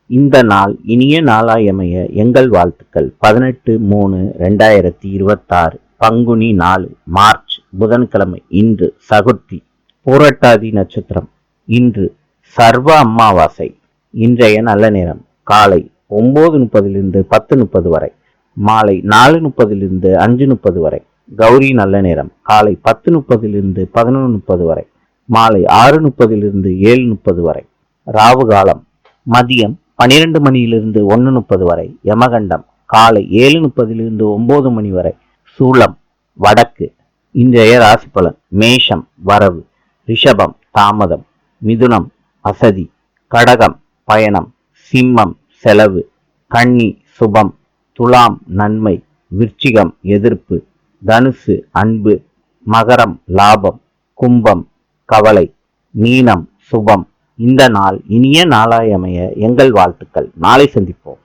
இந்த நாள் இனிய நாளாயமைய எங்கள் வாழ்த்துக்கள். 18/3/2026 பங்குனி 4 மார்ச் புதன்கிழமை. இன்று சகுர்த்தி, பூரட்டாதி நட்சத்திரம். இன்று சர்வ அமாவாசை. இன்றைய நல்ல நேரம் காலை 9:30 10:30 வரை, மாலை 4:30 5:30 வரை. கௌரி நல்ல நேரம் காலை 10:30 11:30 வரை, மாலை 6:30 7:30 வரை. ராவு காலம் மதியம் 12 மணியிலிருந்து 1:30 வரை. யமகண்டம் காலை 7:30 9 மணி வரை. சூலம் வடக்கு. இன்றைய ராசி பலன்: மேஷம் வரவு, ரிஷபம் தாமதம், மிதுனம் அசதி, கடகம் பயணம், சிம்மம் செலவு, கன்னி சுபம், துலாம் நன்மை, விருச்சிகம் எதிர்ப்பு, தனுசு அன்பு, மகரம் லாபம், கும்பம் கவலை, மீனம் சுபம். இந்த நாள் இனிய நாளாய் அமைய எங்கள் வாழ்த்துக்கள். நாளை சந்திப்போம்.